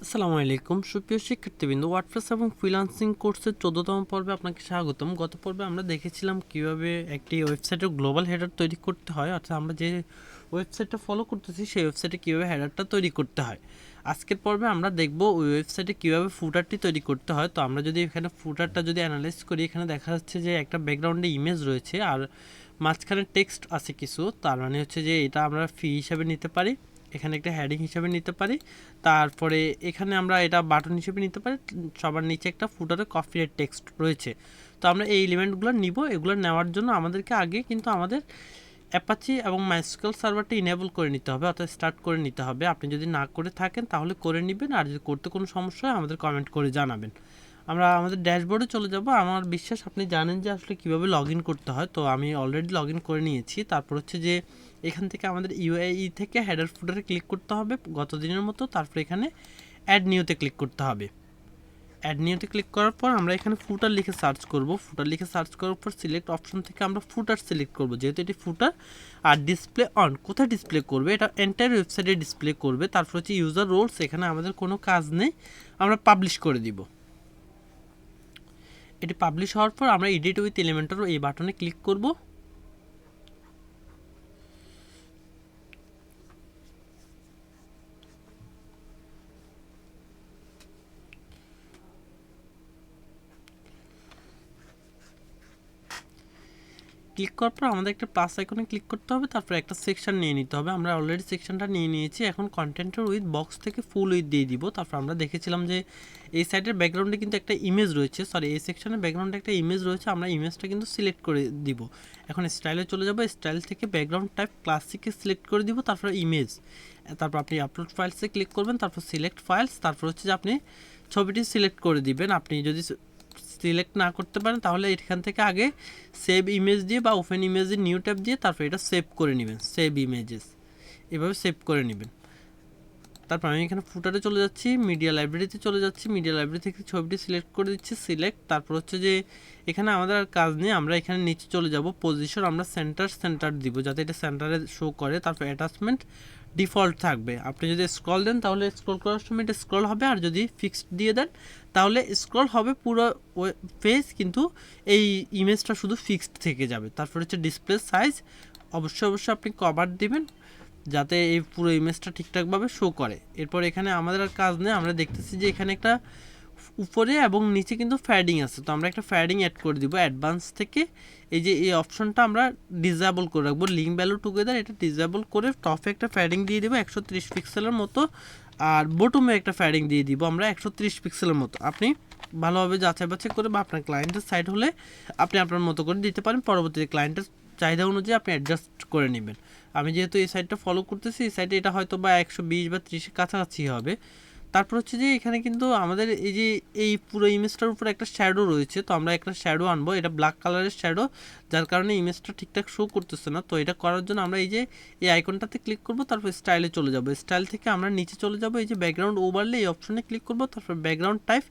আসসালামু আলাইকুম সুপ্রিয় শিক্ষার্থীবৃন্দ, ওয়ার্ডপ্রেস এবং ফ্রিল্যান্সিং কোর্সের 14তম পর্বে আপনাকে স্বাগতম। গত পর্বে আমরা দেখেছিলাম কিভাবে একটি ওয়েবসাইটের গ্লোবাল হেডার তৈরি করতে হয়, অর্থাৎ আমরা যে ওয়েবসাইটটা ফলো করতেছি সেই ওয়েবসাইটে কীভাবে হেডারটা তৈরি করতে হয়। আজকের পর্বে আমরা দেখব ওই ওয়েবসাইটে কীভাবে ফুটারটি তৈরি করতে হয়। তো আমরা যদি এখানে ফুটারটা যদি অ্যানালাইজ করি, এখানে দেখা যাচ্ছে যে একটা ব্যাকগ্রাউন্ডে ইমেজ রয়েছে আর মাঝখানে টেক্সট আছে কিছু, তার মানে হচ্ছে যে এটা আমরা ফি হিসাবে নিতে পারি, এখানে একটা হেডিং হিসেবে নিতে পারি, তারপরে এখানে আমরা এটা বাটন হিসেবে নিতে পারি, সবার নিচে একটা ফুটারে কপিরাইট টেক্সট রয়েছে। তো আমরা এই এলিমেন্টগুলো নিব। এগুলো নেওয়ার জন্য আমাদেরকে আগে কিন্তু আমাদের অ্যাপাচি এবং মাইস্কুয়েল সার্ভারটা ইনেবল করে নিতে হবে, অর্থাৎ স্টার্ট করে নিতে হবে। আপনি যদি না করে থাকেন তাহলে করে নেবেন, আর যদি করতে কোনো সমস্যা হয় আমাদের কমেন্ট করে জানাবেন। আমরা আমাদের ড্যাশবোর্ডে চলে যাব। আমার বিশ্বাস আপনি জানেন যে আসলে কীভাবে লগ ইন করতে হয়। তো আমি অলরেডি লগ ইন করে নিয়েছি। তারপর হচ্ছে যে এখান থেকে আমাদের ইউআই থেকে হেডার ফুটারে ক্লিক করতে হবে গত দিনের মতো। তারপর এখানে অ্যাড নিউতে ক্লিক করতে হবে। অ্যাড নিউতে ক্লিক করার পর আমরা এখানে ফুটার লিখে সার্চ করব। ফুটার লিখে সার্চ করার পর সিলেক্ট অপশন থেকে আমরা ফুটার সিলেক্ট করব, যেহেতু এটি ফুটার। আর ডিসপ্লে অন, কোথায় ডিসপ্লে করবে? এটা এন্টায়ার ওয়েবসাইটে ডিসপ্লে করবে। তারপর হচ্ছে ইউজার রোলস, এখানে আমাদের কোনো কাজ নেই, আমরা পাবলিশ করে দিব। এটি পাবলিশ হওয়ার পর আমরা এডিট উইথ এলিমেন্টর এই বাটনে ক্লিক করব। ক্লিক করার পর আমাদের একটা প্লাস আইকনে ক্লিক করতে হবে, তারপর একটা সেকশন নিয়ে নিতে হবে। আমরা অলরেডি সেকশনটা নিয়ে নিয়েছি। এখন কন্টেন্টের উইথ বক্স থেকে ফুল উইথ দিয়ে দিব। তারপর আমরা দেখেছিলাম যে এই সাইডের ব্যাকগ্রাউন্ডে কিন্তু একটা ইমেজ রয়েছে, এই সেকশনের ব্যাকগ্রাউন্ডে একটা ইমেজ রয়েছে, আমরা ইমেজটা কিন্তু সিলেক্ট করে দিব। এখন স্টাইলে চলে যাব, স্টাইল থেকে ব্যাকগ্রাউন্ড টাইপ ক্লাসিকে সিলেক্ট করে দিব, তারপর ইমেজ। তারপর আপনি আপলোড ফাইলসে ক্লিক করবেন, তারপর সিলেক্ট ফাইলস, তারপর হচ্ছে যে আপনি ছবিটি সিলেক্ট করে দিবেন। আপনি যদি সিলেক্ট না করতে পারেন তাহলে এখান থেকে আগে সেভ ইমেজ দিয়ে বা ওপেন ইমেজ নিউ ট্যাব দিয়ে তারপর এটা সেভ করে নেবেন, সেভ ইমেজেস এভাবে সেভ করে নেবেন। তারপর আমি এখানে ফুটারে চলে যাচ্ছি, মিডিয়া লাইব্রেরিতে চলে যাচ্ছি, মিডিয়া লাইব্রেরি থেকে ছবিটি সিলেক্ট করে দিচ্ছি, সিলেক্ট। তারপর হচ্ছে যে এখানে আমাদের আর কাজ নেই, আমরা এখানে নিচে চলে যাব, পজিশন আমরা সেন্টার দিব যাতে এটা সেন্টারে শো করে। তারপর অ্যাটাচমেন্ট ডিফল্ট থাকবে। আপনি যদি স্ক্রল দেন তাহলে স্ক্রল করার সময় এটা স্ক্রল হবে, আর যদি ফিক্সড দিয়ে দেন তাহলে স্ক্রল হবে পুরো পেজ, কিন্তু এই ইমেজটা শুধু ফিক্সড থেকে যাবে। তারপর হচ্ছে ডিসপ্লে সাইজ, অবশ্যই আপনি কভার দিবেন যাতে এই পুরো ইমেজটা ঠিকঠাকভাবে শো করে। এরপর এখানে আমাদের আর কাজ নেই, আমরা দেখতেছি যে এখানে একটা উপরে এবং নিচে কিন্তু ফ্যাডিং আছে, তো আমরা একটা ফ্যাডিং অ্যাড করে দিব অ্যাডভান্স থেকে। এই যে এই অপশনটা আমরা ডিসেবল করে রাখবো, লিঙ্ক ভ্যালু টুগেদার, এটা ডিসেবল করে টপে একটা ফ্যাডিং দিয়ে দেবো 130 পিক্সেলের মতো, আর বটমে একটা ফ্যাডিং দিয়ে দিব আমরা 130 পিক্সেলের মতো। আপনি ভালোভাবে যাচাই বাছাই করে বা আপনার ক্লায়েন্টের সাইট হলে আপনি আপনার মতো করে দিতে পারেন, পরবর্তীতে ক্লায়েন্টের চাহিদা অনুযায়ী আপনি অ্যাডজাস্ট করে নেবেন। আমি যেহেতু এই সাইটটা ফলো করতেছি, এই সাইটে এটা হয়তো বা 120 বা 30 কাছাকাছি হবে। তারপর হচ্ছে যে এখানে কিন্তু আমাদের এই যে এই পুরো ইমেজটার উপর একটা শ্যাডো রয়েছে, তো আমরা একটা শ্যাডো আনবো, এটা ব্ল্যাক কালারের শ্যাডো, যার কারণে ইমেজটা ঠিকঠাক শো করতেছে না। তো এটা করার জন্য আমরা এই যে এই আইকনটাতে ক্লিক করব, তারপর স্টাইলে চলে যাব, স্টাইল থেকে আমরা নিচে চলে যাব, এই যে ব্যাকগ্রাউন্ড ওভারলে এই অপশনে ক্লিক করব, তারপর ব্যাকগ্রাউন্ড টাইপ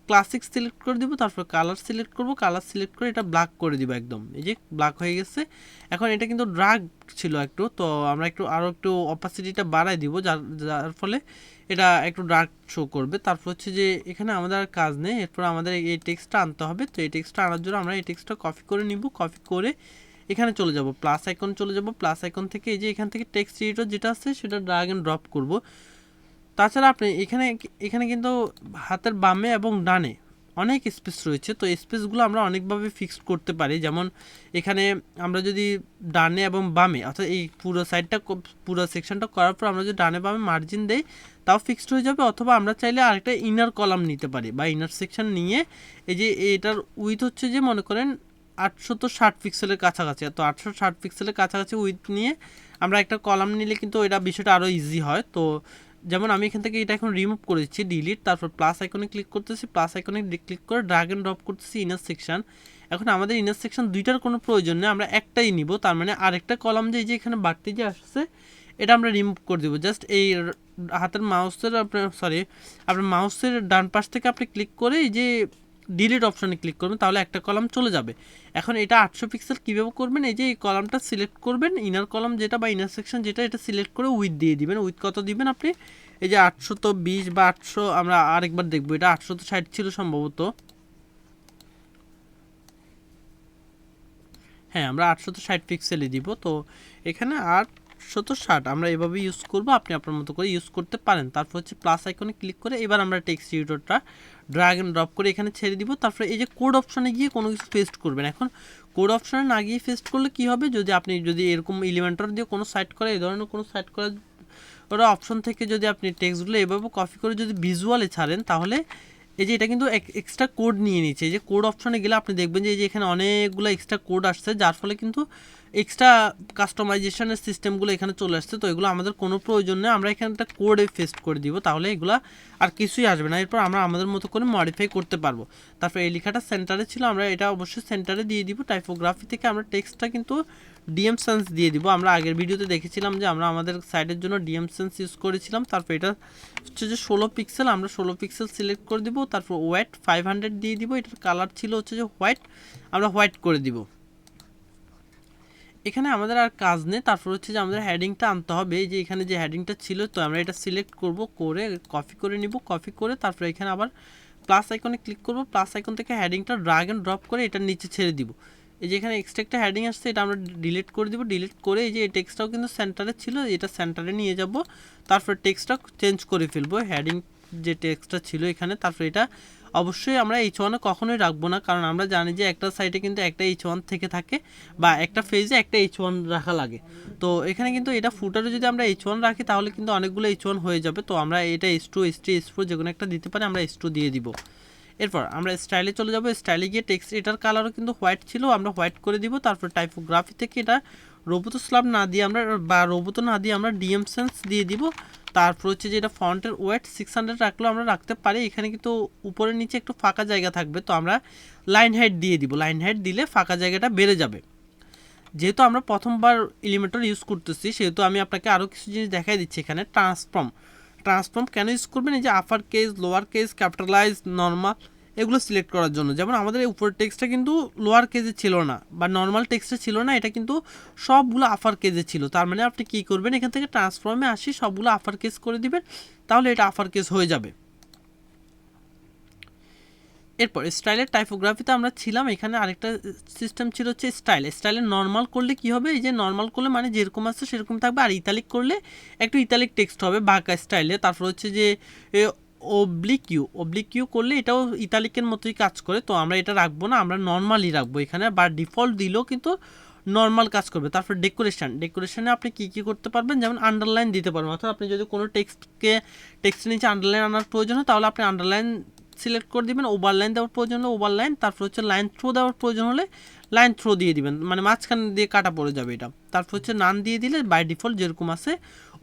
ক্লাসিক সিলেক্ট করে দিব, তারপর কালার সিলেক্ট করব, কালার সিলেক্ট করে এটা ব্ল্যাক করে দিব একদম, এই যে ব্ল্যাক হয়ে গেছে। এখন এটা কিন্তু ড্রাগ ছিল একটু, তো আমরা আরও একটু অপাসিটিটা বাড়াই দিব, যার ফলে এটা একটু ডার্ক শো করবে। তারপর হচ্ছে যে এখানে আমাদের আর কাজ নেই, এরপর আমাদের এই টেক্সটটা আনতে হবে। তো এই টেক্সটটা আনার জন্য আমরা এই টেক্সটটা কপি করে নিব, কপি করে এখানে চলে যাব, প্লাস আইকন চলে যাব, প্লাস আইকন থেকে এই যে এখান থেকে টেক্সট এডিটর যেটা আছে সেটা ড্র্যাগ এন্ড ড্রপ করব। তাছাড়া আপনি এখানে কিন্তু হাতের বামে এবং ডানে অনেক স্পেস রয়েছে, তো স্পেসগুলো আমরা অনেকভাবে ফিক্সড করতে পারি। যেমন এখানে আমরা যদি ডানে এবং বামে, অর্থাৎ এই পুরো সাইডটা পুরো সেকশনটা করার পর আমরা যদি ডানে বামে মার্জিন দেই তাও ফিক্সড হয়ে যাবে, অথবা আমরা চাইলে আরেকটা ইনার কলাম নিতে পারি বা ইনার সেকশন নিয়ে এই যে এটার উইথ হচ্ছে যে মনে করেন 860 পিক্সেলের কাছাকাছি, তো 860 পিক্সেলের কাছাকাছি উইথ নিয়ে আমরা একটা কলাম নিলে কিন্তু এটা বিষয়টা আরও ইজি হয়। তো যেমন আমি এখান থেকে এটা এখন রিমুভ করে দিচ্ছি, ডিলিট, তারপর প্লাস আইকনে ক্লিক করতেছি, প্লাস আইকনে ক্লিক করে ড্র্যাগ এন্ড ড্রপ করতেছি ইনার সেকশন। এখন আমাদের ইনার সেকশন দুইটার কোনো প্রয়োজন নেই, আমরা একটাই নিব, তার মানে আরেকটা কলাম যে এখানে বাড়তি যে আসছে এটা আমরা রিমুভ করে দেবো। জাস্ট এই হাতের মাউসের আপনার মাউসের ডান পাশ থেকে আপনি ক্লিক করে এই যে ডিলিট অপশনে ক্লিক করবেন, তাহলে একটা কলাম চলে যাবে। এখন এটা 800 পিক্সেল কীভাবে করবেন, এই যে এই কলামটা সিলেক্ট করবেন, ইনার কলাম যেটা বা ইনার সেকশন যেটা, এটা সিলেক্ট করে উইথ দিয়ে দিবেন। উইথ কত দিবেন আপনি, এই যে 820 বা 800, আমরা আরেকবার দেখবো, এটা 860 ছিল সম্ভবত, হ্যাঁ আমরা 860 পিক্সেলই দিব। তো এখানে 860 আমরা এভাবে ইউজ করব, আপনি আপনার মতো করে ইউজ করতে পারেন। তারপর হচ্ছে প্লাস আইকনে ক্লিক করে এবার আমরা টেক্সট এডিটরটা ড্র্যাগ এন্ড ড্রপ করে এখানে ছেড়ে দিব। তারপরে এই যে কোড অপশনে গিয়ে কোনো কিছু পেস্ট করবেন। এখন কোড অপশনে না গিয়ে পেস্ট করলে কি হবে, যদি আপনি যদি এরকম এলিমেন্টর দিয়ে কোনো সাইট করে, এই ধরনের কোনো সাইট করার ওরা অপশন থেকে যদি আপনি টেক্সটগুলো এভাবে কপি করে যদি ভিজুয়ালে ছাড়েন, তাহলে এই যে এটা কিন্তু এক্সট্রা কোড নিয়ে নিচ্ছে। এই যে কোড অপশনে গেলে আপনি দেখবেন যে এই যে এখানে অনেকগুলো এক্সট্রা কোড আসছে, যার ফলে কিন্তু এক্সট্রা কাস্টমাইজেশনের সিস্টেমগুলো এখানে চলে আসছে। তো এগুলো আমাদের কোনো প্রয়োজন নেই, আমরা এখানে একটা কোডে পেস্ট করে দিব, তাহলে এগুলো আর কিছুই আসবে না। এরপর আমরা আমাদের মতো করে মডিফাই করতে পারবো। তারপর এই লেখাটা সেন্টারে ছিল, আমরা এটা অবশ্যই সেন্টারে দিয়ে দিব। টাইপোগ্রাফি থেকে আমরা টেক্সটটা কিন্তু ডিএম সেন্স দিয়ে দিব। আমরা আগের ভিডিওতে দেখেছিলাম যে আমরা আমাদের সাইডের জন্য ডিএম সেন্স ইউজ করেছিলাম। তারপর এটা হচ্ছে যে 16 পিক্সেল, আমরা 16 পিক্সেল সিলেক্ট করে দিব। তারপর ওয়াইট 500 দিয়ে দিব, এটার কালার ছিল হচ্ছে যে হোয়াইট, আমরা হোয়াইট করে দিব। এখানে আমাদের আর কাজ নেই। তারপর হচ্ছে যে আমাদের হেডিংটা আনতে হবে, এই যে এখানে যে হেডিংটা ছিল, তো আমরা এটা সিলেক্ট করব, করে কপি করে নিব, কপি করে তারপর এখানে আবার প্লাস আইকনে ক্লিক করব, প্লাস আইকন থেকে হেডিংটা ড্র্যাগ এন্ড ড্রপ করে এটার নিচে ছেড়ে দিব। এই যে এখানে এক্সট্রা একটা হেডিং আসছে, এটা আমরা ডিলিট করে দিব। ডিলিট করে এই যে এই টেক্সটটাও কিন্তু সেন্টারে ছিল, এটা সেন্টারে নিয়ে যাব। তারপর টেক্সটটা চেঞ্জ করে ফেলবো, হেডিং যে টেক্সটটা ছিল এখানে। তারপর এটা অবশ্যই আমরা H1 কখনোই রাখবো না, কারণ আমরা জানি যে একটা সাইটে কিন্তু একটা H1 থেকে থাকে, বা একটা পেজে একটা H1 রাখা লাগে। তো এখানে কিন্তু এটা ফুটারে যদি আমরা H1 রাখি, তাহলে কিন্তু অনেকগুলো H1 হয়ে যাবে। তো আমরা এটা H2, H3, H4 যে কোনো একটা দিতে পারি, আমরা H2 দিয়ে দিব। এরপর আমরা স্টাইলে চলে যাব, স্টাইলে গিয়ে টেক্সট এটার কালারও কিন্তু হোয়াইট ছিল, আমরা হোয়াইট করে দিব। তারপর টাইপোগ্রাফি থেকে এটা রোবোতো স্ল্যাব না দিয়ে আমরা, বা রোবোতো না দিয়ে আমরা ডিএম সেন্স দিয়ে দিব। তারপর হচ্ছে যে এটা ফন্টের ওয়েট 600 রাখলেও আমরা রাখতে পারি। এখানে কিন্তু উপরে নিচে একটু ফাঁকা জায়গা থাকবে, তো আমরা লাইন হাইট দিয়ে দিব। লাইন হাইট দিলে ফাঁকা জায়গাটা বেড়ে যাবে। যেহেতু আমরা প্রথমবার এলিমেন্টর ইউজ করতেছি, সেহেতু আমি আপনাকে আরও কিছু জিনিস দেখাই দিচ্ছি। এখানে ট্রান্সফর্ম কেন ইউজ করবেন, এই যে upper case, lower case, capitalise, normal, এগুলো সিলেক্ট করার জন্য। যেমন আমাদের এই উপরের টেক্সটটা কিন্তু লোয়ার কেজে ছিল না, বা নর্মাল টেক্সটে ছিল না, এটা কিন্তু সবগুলো আপার কেজে ছিল। তার মানে আপনি কী করবেন, এখান থেকে ট্রান্সফর্মে আসি সবগুলো আপার কেস করে দিবেন, তাহলে এটা আপার কেস হয়ে যাবে। এরপর স্টাইলের টাইপোগ্রাফিতে আমরা ছিলাম, এখানে আরেকটা সিস্টেম ছিল হচ্ছে স্টাইলে নর্মাল করলে কি হবে, এই যে নর্মাল করলে মানে যেরকম আছে সেরকম থাকবে, আর ইতালিক করলে একটু ইতালিক টেক্সট হবে বাঁকা স্টাইলে। তারপর হচ্ছে যে ওব্লিক ইউ করলে এটাও ইতালিকের মতোই কাজ করে। তো আমরা এটা রাখবো না, আমরা নর্মালি রাখবো এখানে, বা ডিফল্ট দিলেও কিন্তু নর্মাল কাজ করবে। তারপর ডেকোরেশনে আপনি কী করতে পারবেন, যেমন আন্ডারলাইন দিতে পারবেন। অর্থাৎ আপনি যদি কোনো টেক্সটের নিচে আন্ডারলাইন আনার প্রয়োজন হয়, তাহলে আপনি আন্ডারলাইন সিলেক্ট করে দিবেন। ওভারলাইন দেওয়ার প্রয়োজন হলে ওভারলাইন, তারপর হচ্ছে লাইন থ্রো দেওয়ার প্রয়োজন হলে লাইন থ্রো দিয়ে দিবেন, মানে মাঝখান দিয়ে কাটা পড়ে যাবে এটা। তারপর হচ্ছে নান দিয়ে দিলে বাই ডিফল্ট যেরকম আছে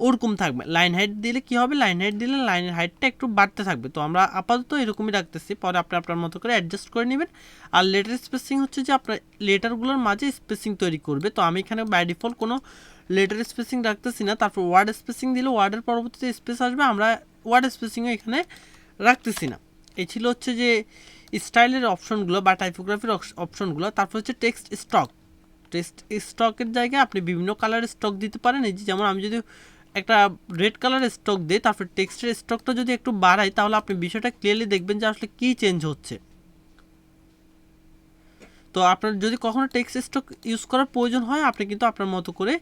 ওরকম থাকবে। লাইন হাইট দিলে কি হবে, লাইন হাইট দিলে লাইনের হাইটটা একটু বাড়তে থাকবে। তো আমরা আপাতত এরকমই রাখতেছি, পরে আপনি আপনার মতো করে অ্যাডজাস্ট করে নেবেন। আর লেটার স্পেসিং হচ্ছে যে আপনার লেটারগুলোর মাঝে স্পেসিং তৈরি করবে। তো আমি এখানে বাই ডিফল্ট কোনো লেটার স্পেসিং রাখতেছি না। তারপর ওয়ার্ড স্পেসিং দিলে ওয়ার্ডের পরবর্তীতে স্পেস আসবে, আমরা ওয়ার্ড স্পেসিংও এখানে রাখতেছি না। এই ছিল হচ্ছে যে স্টাইলের অপশনগুলো বা টাইপোগ্রাফির অপশনগুলো। তারপর হচ্ছে টেক্সট স্টকের জায়গায় আপনি বিভিন্ন কালারের স্টক দিতে পারেন। এই যে যেমন আমি যদি একটা রেড কালারের স্টক দিই, তারপর টেক্সটের স্টকটা যদি একটু বাড়াই, তাহলে আপনি বিষয়টা ক্লিয়ারলি দেখবেন যে আসলে কী চেঞ্জ হচ্ছে। তো আপনার যদি কখনো টেক্সট স্টক ইউজ করার প্রয়োজন হয়, আপনি কিন্তু আপনার মতো করে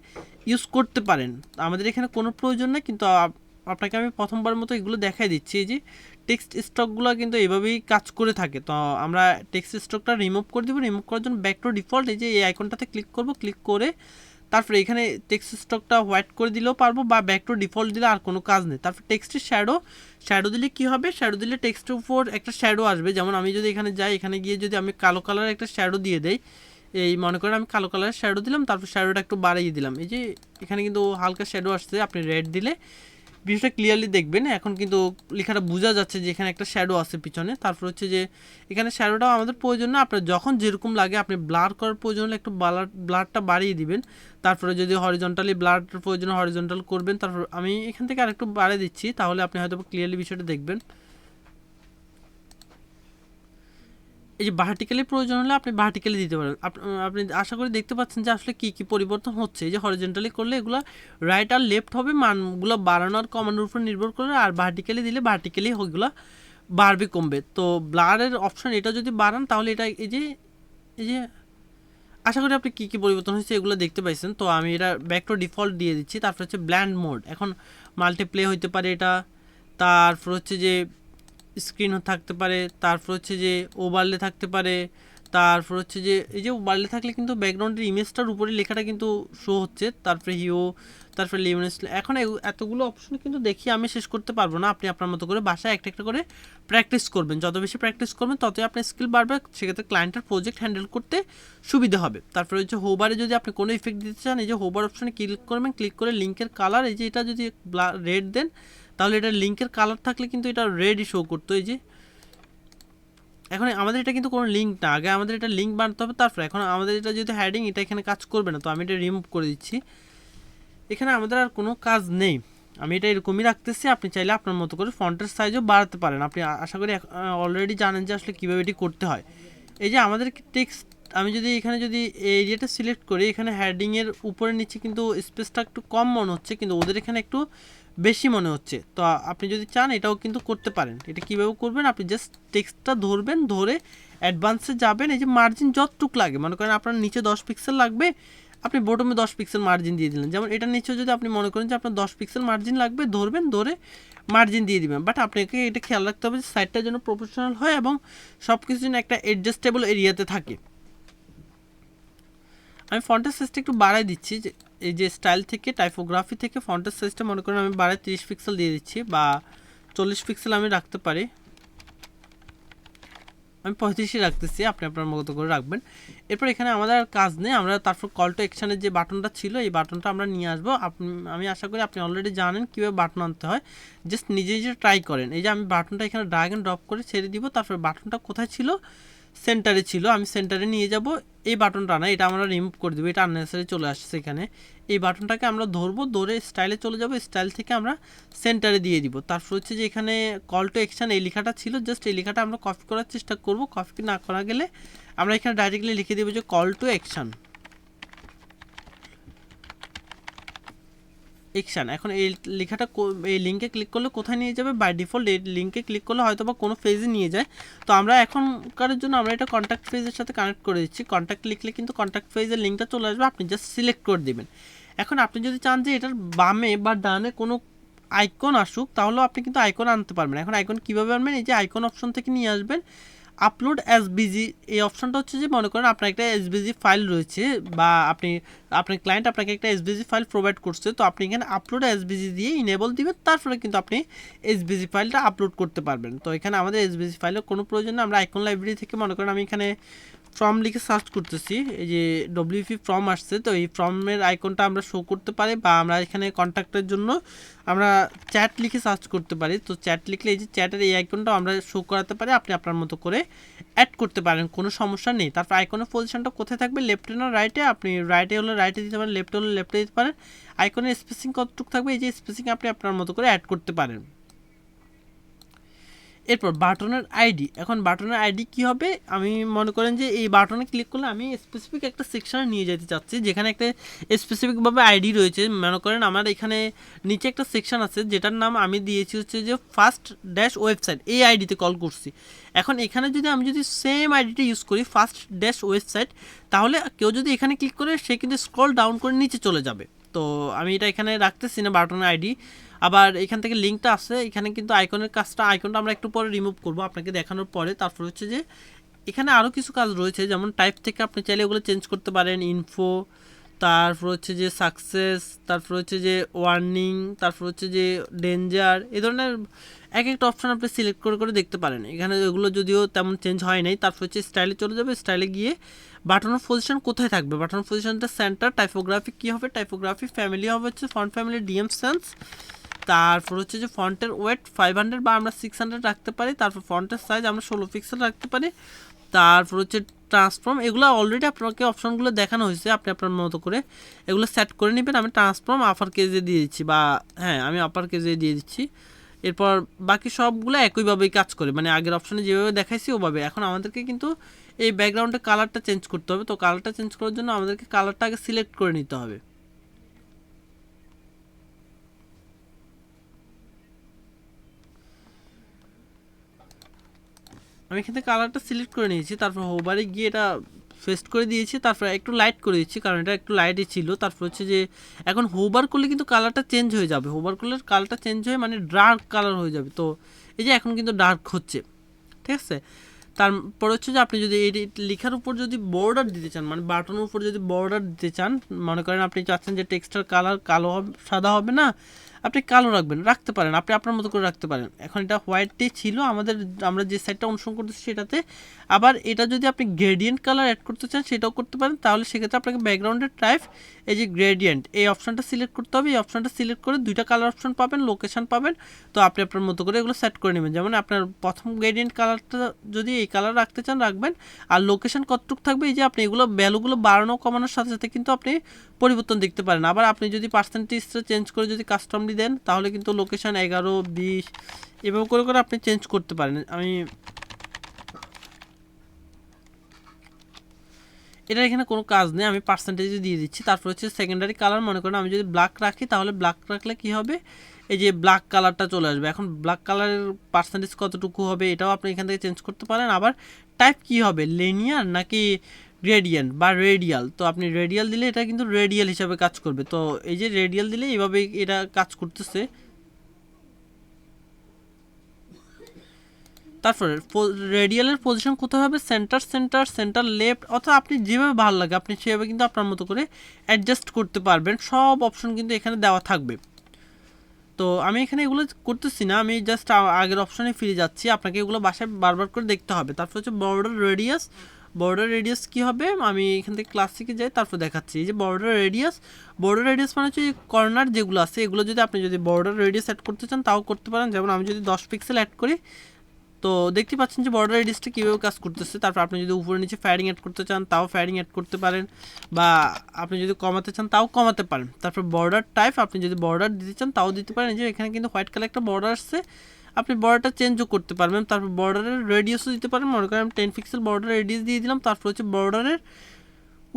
ইউজ করতে পারেন। আমাদের এখানে কোনো প্রয়োজন নেই, কিন্তু আপনাকে আমি প্রথমবার মতো এগুলো দেখাই দিচ্ছি। এই যে টেক্সট স্টকগুলো কিন্তু এভাবেই কাজ করে থাকে। তো আমরা টেক্সট স্টকটা রিমুভ করে দেবো। রিমুভ করার জন্য ব্যাক টু ডিফল্ট, এই যে এই আইকনটাতে ক্লিক করব, ক্লিক করে তারপরে এখানে টেক্সট স্টকটা হোয়াইট করে দিলেও পারবো, বা ব্যাক টু ডিফল্ট দিলে আর কোনো কাজ নেই। তারপর টেক্সটের শ্যাডো দিলে কি হবে, শ্যাডো দিলে টেক্সটের উপর একটা শ্যাডো আসবে। যেমন আমি যদি এখানে যাই, এখানে গিয়ে যদি আমি কালো কালারের একটা শ্যাডো দিয়ে দেই, এই মনে করেন আমি কালো কালারের শ্যাডো দিলাম, তারপর শ্যাডোটা একটু বাড়িয়ে দিলাম, এই যে এখানে কিন্তু হালকা শ্যাডো আসছে। আপনি রেড দিলে বিষয়টা ক্লিয়ারলি দেখবেন, এখন কিন্তু লেখাটা বোঝা যাচ্ছে যে এখানে একটা শ্যাডো আছে পিছনে। তারপর হচ্ছে যে এখানে শ্যাডোটাও আমাদের প্রয়োজন না, আপনার যখন যেরকম লাগে আপনি ব্লার করার প্রয়োজন হলে একটু ব্লারটা বাড়িয়ে দিবেন। তারপরে যদি হরিজন্টালি ব্লারটার প্রয়োজন হরিজন্টাল করবেন। তারপর আমি এখান থেকে আরেকটু বাড়িয়ে দিচ্ছি, তাহলে আপনি হয়তো ক্লিয়ারলি বিষয়টা দেখবেন। এই যে ভার্টিক্যালি প্রয়োজন হলে আপনি ভার্টিক্যালি দিতে পারেন। আপনি আশা করি দেখতে পাচ্ছেন যে আসলে কী কী পরিবর্তন হচ্ছে। এই যে হরিজন্টালি করলে এগুলো রাইট আর লেফট হবে, মানগুলো বাড়ানো আর কমানোর উপর নির্ভর করে, আর ভার্টিক্যালি দিলে ভার্টিক্যালি ওইগুলো বাড়বে কমবে। তো ব্লারের অপশন এটা যদি বাড়ান তাহলে এটা এই যে আশা করি আপনি কী কী পরিবর্তন হয়েছে এগুলো দেখতে পাইছেন। তো আমি এটা ব্যাক টু ডিফল্ট দিয়ে দিচ্ছি। তারপর হচ্ছে ব্ল্যান্ড মোড, এখন মাল্টিপ্লে হইতে পারে এটা, তারপর হচ্ছে যে স্ক্রিন থাকতে পারে, তারপর হচ্ছে যে ওভারলে থাকতে পারে, তারপর হচ্ছে যে এই যে ওভারলে থাকলে কিন্তু ব্যাকগ্রাউন্ডের ইমেজটার উপরে লেখাটা কিন্তু শো হচ্ছে, তারপরে হিও, তারপরে লিমিনেস। এখন এতগুলো অপশন কিন্তু দেখি আমি শেষ করতে পারবো না। আপনি আপনার মতো করে বাসায় একটা একটা করে প্র্যাকটিস করবেন। যত বেশি প্র্যাকটিস করবেন ততই আপনার স্কিল বাড়বে, সেক্ষেত্রে ক্লায়েন্টের প্রজেক্ট হ্যান্ডেল করতে সুবিধা হবে। তারপরে হচ্ছে হোবারে যদি আপনি কোনো ইফেক্ট দিতে চান, এই যে হোবার অপশনে ক্লিক করবেন, ক্লিক করে লিঙ্কের কালার, এই যে এটা যদি রেড দেন তাহলে এটা লিঙ্কের কালার থাকলে কিন্তু এটা রেডই শো করতো। এই যে এখন আমাদের এটা কিন্তু কোনো লিঙ্ক না, আগে আমাদের এটা লিঙ্ক বানাতে হবে। তারপরে এখন আমাদের এটা যেহেতু হ্যাডিং, এটা এখানে কাজ করবে না, তো আমি এটা রিমুভ করে দিচ্ছি। এখানে আমাদের আর কোনো কাজ নেই, আমি এটা এরকমই রাখতেছি। আপনি চাইলে আপনার মতো করে ফন্টের সাইজও বাড়াতে পারেন। আপনি আশা করি অলরেডি জানেন যে আসলে কীভাবে এটি করতে হয়। এই যে আমাদের টেক্সট, আমি যদি এখানে যদি এরিয়াটা সিলেক্ট করি, এখানে হেডিংয়ের উপরে নিচে কিন্তু স্পেসটা একটু কম মনে হচ্ছে, কিন্তু ওদের এখানে একটু বেশি মনে হচ্ছে। তো আপনি যদি চান এটাও কিন্তু করতে পারেন। এটা কীভাবে করবেন, আপনি জাস্ট টেক্সটটা ধরবেন, ধরে অ্যাডভান্সে যাবেন। এই যে মার্জিন যতটুক লাগে, মনে করেন আপনার নিচে 10 পিক্সেল লাগবে, আপনি বটমে 10 পিক্সেল মার্জিন দিয়ে দিলেন। যেমন এটার নিচে যদি আপনি মনে করেন যে আপনার 10 পিক্সেল মার্জিন লাগবে, ধরবেন, ধরে মার্জিন দিয়ে দিবেন। বাট আপনাকে এটা খেয়াল রাখতে হবে যে সাইডটা যেন প্রফেশনাল হয় এবং সব কিছু যেন একটা অ্যাডজাস্টেবল এরিয়াতে থাকে। আমি ফন্টের সাইজটা একটু বাড়াই দিচ্ছি, যে এই যে স্টাইল থেকে টাইপোগ্রাফি থেকে ফন্টের সাইজটা মনে করেন আমি বাড়াই 30 পিক্সেল দিয়ে দিচ্ছি, বা 40 পিক্সেল আমি রাখতে পারি। আমি 35 রাখতেছি, আপনি আপনার মতো করে রাখবেন। এরপর এখানে আমাদের আর কাজ নেই, আমরা তারপর কল টু অ্যাকশনের যে বাটনটা ছিল এই বাটনটা আমরা নিয়ে আসবো। আমি আশা করি আপনি অলরেডি জানেন কীভাবে বাটন আনতে হয়, জাস্ট নিজে নিজে ট্রাই করেন। এই যে আমি বাটনটা এখানে ড্র্যাগ এন্ড ড্রপ করে ছেড়ে দিব, তারপর বাটনটা কোথায় ছিল, সেন্টারে ছিল, আমি সেন্টারে নিয়ে যাব। এই বাটনটা না, এটা আমরা রিমুভ করে দেবো, এটা আননেসেসারি চলে আসছে এখানে। এই বাটনটাকে আমরা ধরবো, ধরে স্টাইলে চলে যাব, স্টাইল থেকে আমরা সেন্টারে দিয়ে দিব। তারপর হচ্ছে যে এখানে কল টু অ্যাকশন এই লেখাটা ছিল, জাস্ট এই লেখাটা আমরা কপি করার চেষ্টা করব। কপি না করা গেলে আমরা এখানে ডাইরেক্টলি লিখে দেবো যে কল টু অ্যাকশন। এখন এই লেখাটা এই লিঙ্কে ক্লিক করলে কোথায় নিয়ে যাবে, বাই ডিফল্ট এই লিঙ্কে ক্লিক করলে হয়তো বা কোনো পেজে নিয়ে যায়। তো আমরা এখনকার জন্য আমরা এটা কন্ট্যাক্ট পেজের সাথে কানেক্ট করে দিচ্ছি। কন্ট্যাক্ট লিখলে কিন্তু কন্ট্যাক্ট পেজের লিঙ্কটা চলে আসবে, আপনি জাস্ট সিলেক্ট করে দেবেন। এখন আপনি যদি চান যে এটার বামে বা ডানে কোনো আইকন আসুক, তাহলেও আপনি কিন্তু আইকন আনতে পারবেন। এখন আইকন কীভাবে আনবেন, এই যে আইকন অপশন থেকে নিয়ে আসবেন, আপলোড এসবিজি এই অপশনটা হচ্ছে যে মনে করেন আপনার একটা এসবিজি ফাইল রয়েছে, বা আপনার ক্লায়েন্ট আপনাকে একটা এসবিজি ফাইল প্রোভাইড করছে, তো আপনি এখানে আপলোড এসবিজি দিয়ে ইনেবল দিবেন, তারপরে কিন্তু আপনি এসবিজি ফাইলটা আপলোড করতে পারবেন। তো এখানে আমাদের এসবিজি ফাইলের কোনো প্রয়োজন নেই, আমরা আইকন লাইব্রেরি থেকে মনে করেন আমি এখানে ফর্ম লিখে সার্চ করতেছি, এই যে ডব্লিউপি ফর্ম আসছে, তো এই ফর্মের আইকনটা আমরা শো করতে পারি, বা আমরা এখানে কন্ট্যাক্টের জন্য আমরা চ্যাট লিখে সার্চ করতে পারি। তো চ্যাট লিখলে এই যে চ্যাটের এই আইকনটা আমরা শো করাতে পারি, আপনি আপনার মতো করে অ্যাড করতে পারেন, কোনো সমস্যা নেই। তারপর আইকনের পজিশনটা কোথায় থাকবে, লেফটে না রাইটে, আপনি রাইটে হলে রাইটে দিতে পারেন, লেফটে হলে লেফটে দিতে পারেন। আইকনের স্পেসিং কতটুকু থাকবে, এই যে স্পেসিং আপনি আপনার মতো করে অ্যাড করতে পারেন। এরপর বাটনের আইডি, এখন বাটনের আইডি কি হবে, আমি মনে করেন যে এই বাটনে ক্লিক করলে আমি স্পেসিফিক একটা সেকশনে নিয়ে যেতে চাচ্ছি, যেখানে একটা স্পেসিফিকভাবে আইডি রয়েছে। মনে করেন আমার এখানে নিচে একটা সেকশন আছে যেটার নাম আমি দিয়েছি হচ্ছে যে ফার্স্ট ড্যাশ ওয়েবসাইট, এই আইডিতে কল করছি। এখন এখানে আমি যদি সেম আইডিটা ইউজ করি ফার্স্ট ড্যাশ ওয়েবসাইট, তাহলে কেউ যদি এখানে ক্লিক করে সে কিন্তু স্ক্রল ডাউন করে নিচে চলে যাবে। তো আমি এটা এখানে রাখতেছি না বাটনের আইডি। আবার এখান থেকে লিঙ্কটা আছে, এখানে কিন্তু আইকনের কাজটা, আইকনটা আমরা একটু পরে রিমুভ করব আপনাকে দেখানোর পরে। তারপর হচ্ছে যে এখানে আরও কিছু কাজ রয়েছে, যেমন টাইপ থেকে আপনি চাইলে ওগুলো চেঞ্জ করতে পারেন, ইনফো, তারপর হচ্ছে যে সাকসেস, তারপর হচ্ছে যে ওয়ার্নিং, তারপর হচ্ছে যে ডেঞ্জার, এই ধরনের এক একটা অপশান আপনি সিলেক্ট করে করে দেখতে পারেন। এখানে এগুলো যদিও তেমন চেঞ্জ হয় নাই। তারপর হচ্ছে স্টাইলে চলে যাবে, স্টাইলে গিয়ে বাটনের পজিশন কোথায় থাকবে, বাটনের পজিশনটা সেন্টার, টাইপোগ্রাফি কী হবে, টাইপোগ্রাফি ফ্যামিলি হবে হচ্ছে ফন্ট ফ্যামিলি ডিএম সেন্স, তারপর হচ্ছে যে ফন্টের ওয়েট 500 বা আমরা 600 রাখতে পারি, তারপর ফন্টের সাইজ আমরা 16 পিক্সেল রাখতে পারি, তারপর হচ্ছে ট্রান্সফর্ম, এগুলো অলরেডি আপনাকে অপশনগুলো দেখানো হয়েছে, আপনি আপনার মতো করে এগুলো সেট করে নেবেন। আমি ট্রান্সফর্ম আপার কেজে দিয়ে দিচ্ছি, বা হ্যাঁ আমি আপার কেজে দিয়ে দিচ্ছি। এরপর বাকি সবগুলো একইভাবেই কাজ করে, মানে আগের অপশনে যেভাবে দেখাইছি ওভাবে। এখন আমাদেরকে কিন্তু এই ব্যাকগ্রাউন্ডের কালারটা চেঞ্জ করতে হবে। তো কালারটা চেঞ্জ করার জন্য আমাদেরকে কালারটা আগে সিলেক্ট করে নিতে হবে। আমি এখান থেকে কালারটা সিলেক্ট করে নিয়েছি, তারপর হোবারে গিয়ে এটা ফেস্ট করে দিয়েছি, তারপর একটু লাইট করে দিচ্ছি কারণ এটা একটু লাইটই ছিল। তারপর হচ্ছে যে এখন হোবার করলে কিন্তু কালারটা চেঞ্জ হয়ে যাবে, হোবার করলে কালারটা চেঞ্জ হয়ে মানে ডার্ক কালার হয়ে যাবে। তো এই যে এখন কিন্তু ডার্ক হচ্ছে, ঠিক আছে। তারপর হচ্ছে যে আপনি যদি এই লেখার উপর যদি বর্ডার দিতে চান, মানে বাটনের উপর যদি বর্ডার দিতে চান, মনে করেন আপনি চাচ্ছেন যে টেক্সটার কালার কালো হবে, সাদা হবে না, আপনি কালো রাখবেন, রাখতে পারেন, আপনি আপনার মতো করে রাখতে পারেন। এখন এটা হোয়াইটই ছিল আমাদের, আমরা যে সাইডটা অনুসরণ করতেছি সেটাতে। আবার এটা যদি আপনি গ্রেডিয়েন্ট কালার অ্যাড করতে চান সেটাও করতে পারেন, তাহলে সেক্ষেত্রে আপনাকে ব্যাকগ্রাউন্ডের টাইপ এই যে গ্রেডিয়েন্ট এই অপশানটা সিলেক্ট করতে হবে। এই অপশানটা সিলেক্ট করে দুইটা কালার অপশন পাবেন, লোকেশন পাবেন। তো আপনি আপনার মতো করে এগুলো সেট করে নেবেন। যেমন আপনার প্রথম গ্রেডিয়েন্ট কালারটা যদি এই কালার রাখতে চান রাখবেন, আর লোকেশন কতটুকু থাকবে এই যে আপনি এগুলো ভ্যালুগুলো বাড়ানো কমানোর সাথে সাথে কিন্তু আপনি পরিবর্তন দেখতে পারেন। আবার আপনি যদি পার্সেন্টেজটা চেঞ্জ করে যদি কাস্টমলি দেন তাহলে কিন্তু লোকেশন 11, 20 এভাবে করে করে আপনি চেঞ্জ করতে পারেন। আমি এটা এখানে কোনো কাজ নেই, আমি পার্সেন্টেজে দিয়ে দিচ্ছি। তারপর হচ্ছে সেকেন্ডারি কালার, মনে করেন আমি যদি ব্ল্যাক রাখি তাহলে ব্ল্যাক রাখলে কি হবে, এই যে ব্ল্যাক কালারটা চলে আসবে। এখন ব্ল্যাক কালারের পার্সেন্টেজ কতটুকু হবে এটাও আপনি এখান থেকে চেঞ্জ করতে পারেন। আবার টাইপ কি হবে, লিনিয়ার নাকি গ্রেডিয়েন্ট বা রেডিয়াল। তো আপনি রেডিয়াল দিলে এটা কিন্তু রেডিয়াল হিসাবে কাজ করবে। তো এই যে রেডিয়াল দিলে এইভাবে এটা কাজ করতেছে। তারপরে রেডিয়ালের পজিশন কোথায় হবে, সেন্টার সেন্টার সেন্টার লেফট, অথবা আপনি যেভাবে ভালো লাগে আপনি সেভাবে কিন্তু আপনার মতো করে অ্যাডজাস্ট করতে পারবেন। সব অপশন কিন্তু এখানে দেওয়া থাকবে। তো আমি এখানে এগুলো করতেছি না, আমি জাস্ট আগের অপশনে ফিরে যাচ্ছি। আপনাকে এগুলো বাসায় বারবার করে দেখতে হবে। তারপর হচ্ছে বর্ডার রেডিয়াস, বর্ডার রেডিয়াস কী হবে, আমি এখান থেকে ক্লাসিকে যাই তারপর দেখাচ্ছি। এই যে বর্ডার রেডিয়াস, বর্ডার রেডিয়াস মানে হচ্ছে কর্নার যেগুলো আছে এগুলো যদি আপনি যদি বর্ডার রেডিয়াস অ্যাড করতে চান তাও করতে পারেন। যেমন আমি যদি 10 পিক্সেল অ্যাড করি তো দেখতে পাচ্ছেন যে বর্ডার রেডিয়াসটা কীভাবে কাজ করতেছে। তারপর আপনি যদি উপরে নিচে ফ্যাডিং অ্যাড করতে চান তাও ফ্যাডিং অ্যাড করতে পারেন, বা আপনি যদি কমাতে চান তাও কমাতে পারেন। তারপর বর্ডার টাইপ, আপনি যদি বর্ডার দিতে চান তাও দিতে পারেন। যে এখানে কিন্তু হোয়াইট কালার একটা বর্ডার আসছে, আপনি বর্ডারটা চেঞ্জও করতে পারবেন। তারপর বর্ডারের রেডিয়াসও দিতে পারেন, মনে করেন আমি 10 পিক্সেল বর্ডার রেডিয়াস দিয়ে দিলাম। তারপর হচ্ছে বর্ডারের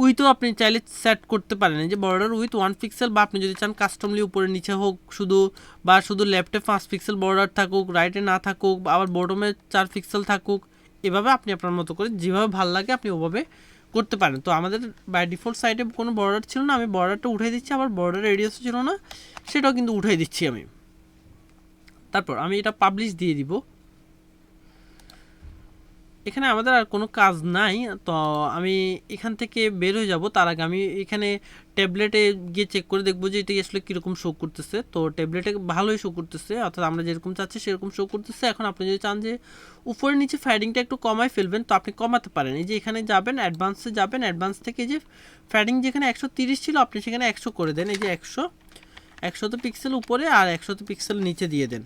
উইথও আপনি চাইলে সেট করতে পারেন, এই যে বর্ডার উইথ 1 পিক্সেল, বা আপনি যদি চান কাস্টমলি উপরে নিচে হোক শুধু, বা শুধু লেফটে 5 পিক্সেল বর্ডার থাকুক, রাইটে না থাকুক, বা আবার বটমে 4 পিক্সেল থাকুক, এভাবে আপনি আপনার মতো করে যেভাবে ভালো লাগে আপনি ওভাবে করতে পারেন। তো আমাদের বাই ডিফল্ট সাইডে কোনো বর্ডার ছিল না, আমি বর্ডারটা উঠিয়ে দিচ্ছি। আবার বর্ডার রেডিয়াসও ছিল না, সেটাও কিন্তু উঠিয়ে দিচ্ছি আমি। তারপর আমি এটা পাবলিশ দিয়ে দিব। এখানে আমাদের আর কোনো কাজ নাই, তো আমি এখান থেকে বের হয়ে যাব। তার আগে আমি এখানে ট্যাবলেটে গিয়ে চেক করে দেখবো যে এটি আসলে কীরকম শো করতেছে। তো ট্যাবলেটে ভালোই শো করতেছে, অর্থাৎ আমরা যেরকম চাচ্ছি সেরকম শো করতেছে। এখন আপনি যদি চান যে উপরে নিচে ফ্যাডিংটা একটু কমায় ফেলবেন তো আপনি কমাতে পারেন। এই যে এখানে যাবেন, অ্যাডভান্সে যাবেন, অ্যাডভান্স থেকে এই যে ফ্যাডিং যেখানে 130 ছিল আপনি সেখানে 100 করে দেন। এই যে 100 পিক্সেল উপরে আর 100 পিক্সেল নিচে দিয়ে দেন।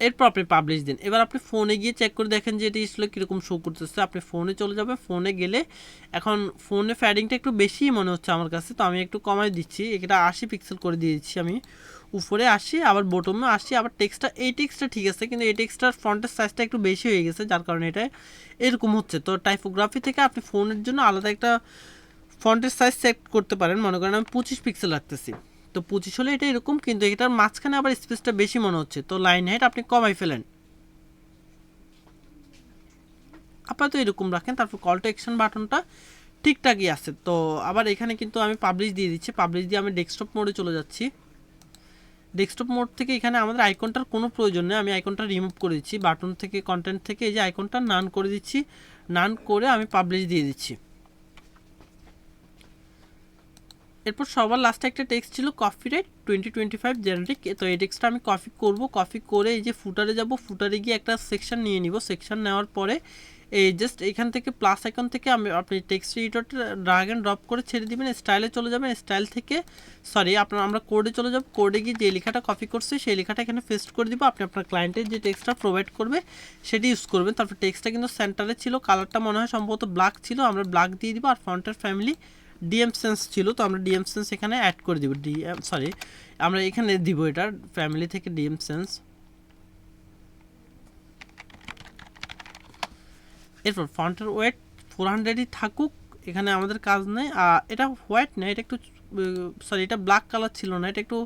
এরপর আপনি পাবলিশ দিন। এবার আপনি ফোনে গিয়ে চেক করে দেখেন যে এটি আসলে কীরকম শো করতেছে। আপনি ফোনে চলে যাবেন, ফোনে গেলে এখন ফোনে ফ্যাডিংটা একটু বেশি মনে হচ্ছে আমার কাছে, তো আমি একটু কমাই দিচ্ছি, এটা 80 পিক্সেল করে দিয়ে দিচ্ছি আমি। উপরে আসি, আবার বটমে আসি, আবার টেক্সটটা এই টেক্সটটা ঠিক আছে, কিন্তু এই টেক্সটার ফন্টের সাইজটা একটু বেশি হয়ে গেছে যার কারণে এটা এরকম হচ্ছে। তো টাইপোগ্রাফি থেকে আপনি ফোনের জন্য আলাদা একটা ফন্টের সাইজ সেট করতে পারেন। মনে করেন আমি 25 পিক্সেল রাখতেছি, তো 25 হলে এটা এরকম, কিন্তু এটার মাঝখানে আবার স্পেসটা বেশি মনে হচ্ছে, তো লাইন হাইট আপনি কমাই ফেলেন, আপাতত এরকম রাখেন। তারপর কল টু অ্যাকশন বাটনটা ঠিকঠাকই আছে। তো আবার এখানে কিন্তু আমি পাবলিশ দিয়ে দিচ্ছি, পাবলিশ দিয়ে আমি ডেস্কটপ মোডে চলে যাচ্ছি। ডেস্কটপ মোড থেকে এখানে আমাদের আইকনটার কোনো প্রয়োজন নেই, আমি আইকনটা রিমুভ করে দিচ্ছি বাটন থেকে, কন্টেন্ট থেকে। এই যে আইকনটা নান করে দিচ্ছি, নান করে আমি পাবলিশ দিয়ে দিচ্ছি। এরপর সবার লাস্টে একটা টেক্সট ছিল কপিরাইট 2025 জেনারিক। তো এই টেক্সটটা আমি কপি করব, কপি করে এই যে ফুটারে যাব, ফুটারে গিয়ে একটা সেকশন নিয়ে নিব। সেকশন নেওয়ার পরে এই জাস্ট এখান থেকে প্লাস আইকন থেকে আপনি টেক্সট এডিটরটা ড্র্যাগ এন্ড ড্রপ করে ছেড়ে দিবেন, স্টাইলে চলে যাবেন। স্টাইল থেকে আমরা কোডে চলে যাব, কোডে গিয়ে যে লেখাটা কপি করছে সেই লেখাটা এখানে পেস্ট করে দিব। আপনি আপনার ক্লায়েন্টের যে টেক্সটটা প্রোভাইড করবে সেটি ইউজ করবেন। তারপর টেক্সটটা কিন্তু সেন্টারে ছিল, কালারটা মনে হয় সম্ভবত ব্ল্যাক ছিল, আমরা ব্ল্যাক দিয়ে দিব। আর ফন্টের ফ্যামিলি ডিএম সেন্স ছিল, তো আমরা ডিএম সেন্স এখানে অ্যাড করে দিব। আমরা এখানে দিব এটার ফ্যামিলি থেকে ডিএম সেন্স। এরপর ফন্টের ওয়েট 400ই থাকুক, এখানে আমাদের কাজ নেই। এটা হোয়াইট না, এটা একটু এটা ব্ল্যাক কালার ছিল না, এটা একটু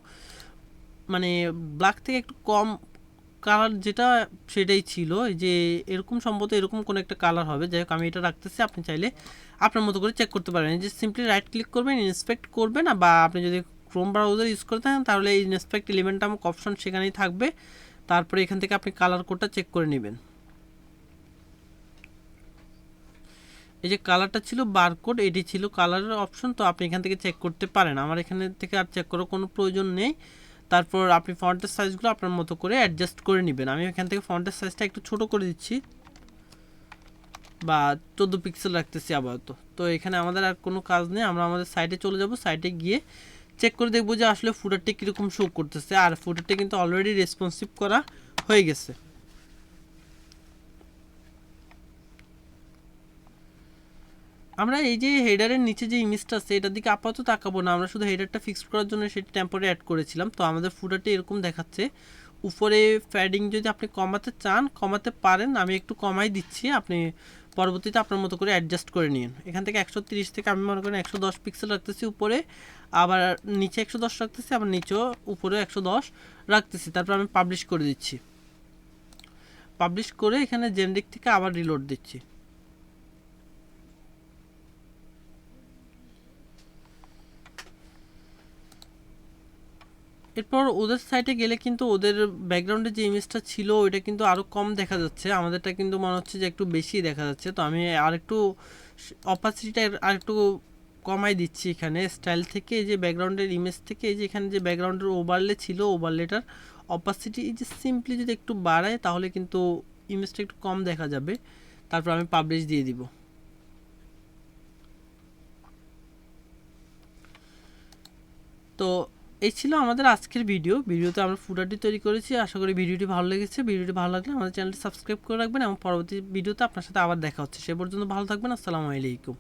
মানে ব্ল্যাক থেকে একটু কম কালার যেটা সেটাই ছিল, যে এরকম সম্ভবত এরকম কোনো একটা কালার হবে। যাই হোক আমি এটা রাখতেছি, আপনি চাইলে আপনার মতো করে চেক করতে পারেন। যে সিম্পলি রাইট ক্লিক করবেন, ইন্সপেক্ট করবেন, বা আপনি যদি ক্রোম ব্রাউজার ইউজ করে থাকেন তাহলে এই ইন্সপেক্ট এলিমেন্ট নামক অপশন সেখানেই থাকবে। তারপরে এখান থেকে আপনি কালার কোডটা চেক করে নেবেন। এই যে কালারটা ছিল বারকোড, এটি ছিল কালারের অপশন, তো আপনি এখান থেকে চেক করতে পারেন। আমার এখানে থেকে আর চেক করার কোনো প্রয়োজন নেই। তারপর আপনি ফন্টের সাইজগুলো আপনার মতো করে অ্যাডজাস্ট করে নেবেন। আমি এখান থেকে ফন্টের সাইজটা একটু ছোট করে দিচ্ছি, বা 14 পিক্সেল রাখতেছি আপাতত। তো এখানে আমাদের আর কোনো কাজ নেই, আমরা আমাদের সাইটে চলে যাব। সাইটে গিয়ে চেক করে দেখবো যে আসলে ফুটারটি কীরকম শো করতেছে। আর ফুটারটি কিন্তু অলরেডি রেসপন্সিভ করা হয়ে গেছে। আমরা এই যে হেডারের নিচে যে ইমেজটা আছে এটার দিকে আপাতত তাকাবো না, আমরা শুধু হেডারটা ফিক্সড করার জন্য সেটা টেম্পোরারি অ্যাড করেছিলাম। তো আমাদের ফুটারটি এরকম দেখাচ্ছে। উপরে ফ্যাডিং যদি আপনি কমাতে চান কমাতে পারেন, আমি একটু কমাই দিচ্ছি, আপনি পরবর্তীতে আপনার মতো করে অ্যাডজাস্ট করে নিন। এখান থেকে 130 থেকে আমি মনে করেন 110 পিক্সেল রাখতেছি উপরে, আবার নিচে 110 রাখতেছি, আবার নিচেও উপরে 110 রাখতেছি। তারপর আমি পাবলিশ করে দিচ্ছি। পাবলিশ করে এখানে জেনেরিক থেকে আবার রিলোড দিচ্ছি। এরপর ওদের সাইটে গেলে কিন্তু ওদের ব্যাকগ্রাউন্ডে যে ইমেজটা ছিল ওইটা কিন্তু আরও কম দেখা যাচ্ছে, আমাদেরটা কিন্তু মনে হচ্ছে যে একটু বেশি দেখা যাচ্ছে। তো আমি আরেকটু অপাসিটিটা আরেকটু কমাই দিচ্ছি। এখানে স্টাইল থেকে এই যে ব্যাকগ্রাউন্ডের ইমেজ থেকে এই যে এখানে যে ব্যাকগ্রাউন্ডের ওভারলে ছিল, ওভারলেটার অপাসিটি এই যে সিম্পলি যদি একটু বাড়ায় তাহলে কিন্তু ইমেজটা একটু কম দেখা যাবে। তারপর আমি পাবলিশ দিয়ে দিব। তো এই ছিল আমাদের আজকের ভিডিওতে আমরা ফুটারটি তৈরি করেছি। আশা করি ভিডিওটি ভালো লেগেছে। ভিডিওটি ভালো লাগলে আমাদের চ্যানেলটি সাবস্ক্রাইব করে রাখবেন এবং পরবর্তী ভিডিওতে আপনার সাথে আবার দেখা হচ্ছে। সে পর্যন্ত ভালো থাকবেন। আসসালামু আলাইকুম।